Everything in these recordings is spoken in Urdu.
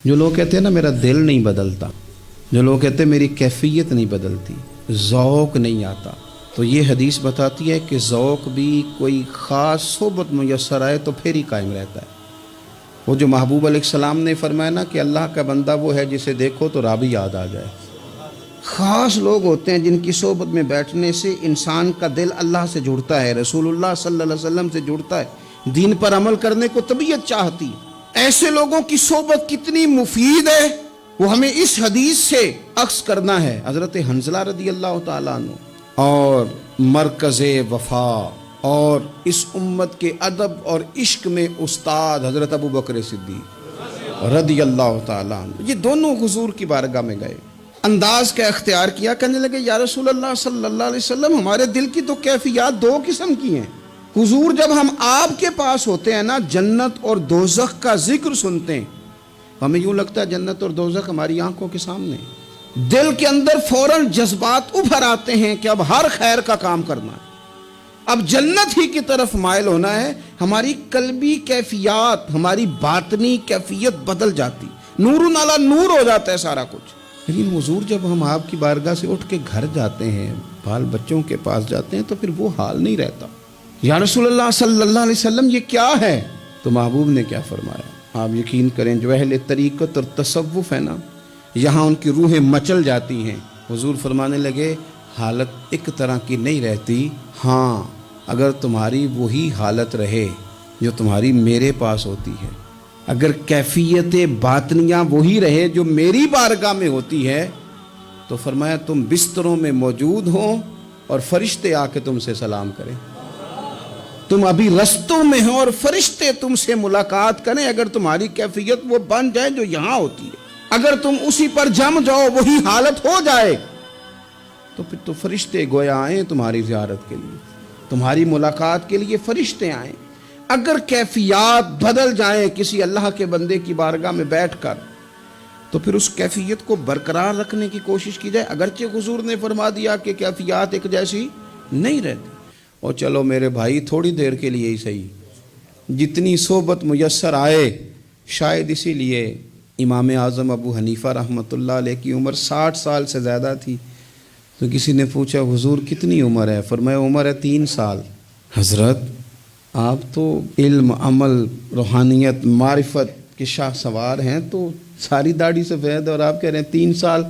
جو لوگ کہتے ہیں نا میرا دل نہیں بدلتا، جو لوگ کہتے ہیں میری کیفیت نہیں بدلتی، ذوق نہیں آتا، تو یہ حدیث بتاتی ہے کہ ذوق بھی کوئی خاص صحبت میسر آئے تو پھر ہی قائم رہتا ہے۔ وہ جو محبوب علیہ السلام نے فرمایا نا کہ اللہ کا بندہ وہ ہے جسے دیکھو تو رب یاد آ جائے۔ خاص لوگ ہوتے ہیں جن کی صحبت میں بیٹھنے سے انسان کا دل اللہ سے جڑتا ہے، رسول اللہ صلی اللہ علیہ وسلم سے جڑتا ہے، دین پر عمل کرنے کو طبیعت چاہتی ہے۔ ایسے لوگوں کی صحبت کتنی مفید ہے وہ ہمیں اس حدیث سے عکس کرنا ہے۔ حضرت حنظلہ رضی اللہ تعالیٰ عنہ اور مرکز وفا اور اس امت کے ادب اور عشق میں استاد حضرت ابو بکر صدیق رضی اللہ تعالیٰ عنہ، یہ دونوں حضور کی بارگاہ میں گئے، انداز کا اختیار کیا، کہنے لگے یا رسول اللہ صلی اللہ علیہ وسلم ہمارے دل کی تو کیفیات دو قسم کی ہیں۔ حضور جب ہم آپ کے پاس ہوتے ہیں نا، جنت اور دوزخ کا ذکر سنتے ہیں، ہمیں یوں لگتا ہے جنت اور دوزخ ہماری آنکھوں کے سامنے، دل کے اندر فوراً جذبات ابھر آتے ہیں کہ اب ہر خیر کا کام کرنا ہے، اب جنت ہی کی طرف مائل ہونا ہے۔ ہماری قلبی کیفیات، ہماری باطنی کیفیت بدل جاتی، نور نالا نور ہو جاتا ہے سارا کچھ۔ لیکن حضور جب ہم آپ کی بارگاہ سے اٹھ کے گھر جاتے ہیں، بال بچوں کے پاس جاتے ہیں، تو پھر وہ حال نہیں رہتا۔ یا رسول اللہ صلی اللہ علیہ وسلم یہ کیا ہے؟ تو محبوب نے کیا فرمایا؟ آپ یقین کریں جو اہل طریقت اور تصوف ہے نا، یہاں ان کی روحیں مچل جاتی ہیں۔ حضور فرمانے لگے حالت ایک طرح کی نہیں رہتی، ہاں اگر تمہاری وہی حالت رہے جو تمہاری میرے پاس ہوتی ہے، اگر کیفیت باطنیاں وہی رہے جو میری بارگاہ میں ہوتی ہے، تو فرمایا تم بستروں میں موجود ہو اور فرشتے آ کے تم سے سلام کریں، تم ابھی رستوں میں ہو اور فرشتے تم سے ملاقات کریں، اگر تمہاری کیفیت وہ بن جائے جو یہاں ہوتی ہے، اگر تم اسی پر جم جاؤ وہی حالت ہو جائے، تو پھر تو فرشتے گویا آئیں تمہاری زیارت کے لیے، تمہاری ملاقات کے لیے فرشتے آئیں۔ اگر کیفیات بدل جائیں کسی اللہ کے بندے کی بارگاہ میں بیٹھ کر، تو پھر اس کیفیت کو برقرار رکھنے کی کوشش کی جائے، اگرچہ حضور نے فرما دیا کہ کیفیات ایک جیسی نہیں رہتی۔ اور چلو میرے بھائی تھوڑی دیر کے لیے ہی صحیح، جتنی صحبت میسر آئے، شاید اسی لیے امام اعظم ابو حنیفہ رحمۃ اللہ علیہ کی عمر 60 سال سے زیادہ تھی، تو کسی نے پوچھا حضور کتنی عمر ہے؟ فرمایا عمر ہے 3 سال۔ حضرت آپ تو علم، عمل، روحانیت، معرفت کے شاہ سوار ہیں، تو ساری داڑھی سفید اور آپ کہہ رہے ہیں 3 سال۔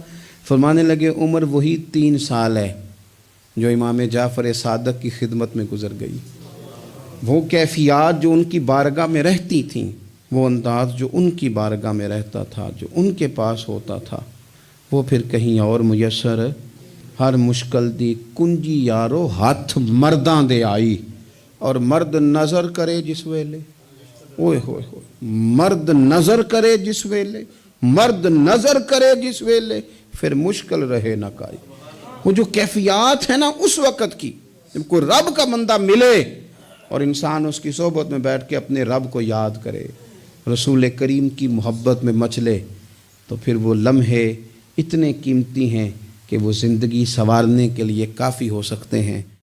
فرمانے لگے عمر وہی 3 سال ہے جو امام جعفر صادق کی خدمت میں گزر گئی۔ وہ کیفیات جو ان کی بارگاہ میں رہتی تھیں، وہ انداز جو ان کی بارگاہ میں رہتا تھا، جو ان کے پاس ہوتا تھا، وہ پھر کہیں اور میسر ہر مشکل دی کنجی یارو ہاتھ مرداں دے آئی، اور مرد نظر کرے جس ویلے، اوئے ہوئے ہوئے، مرد نظر کرے جس ویلے، مرد نظر کرے جس ویلے، پھر مشکل رہے نہ کائی۔ وہ جو کیفیات ہے نا اس وقت کی، جب کوئی رب کا بندہ ملے اور انسان اس کی صحبت میں بیٹھ کے اپنے رب کو یاد کرے، رسول کریم کی محبت میں مچلے، تو پھر وہ لمحے اتنے قیمتی ہیں کہ وہ زندگی سنوارنے کے لیے کافی ہو سکتے ہیں۔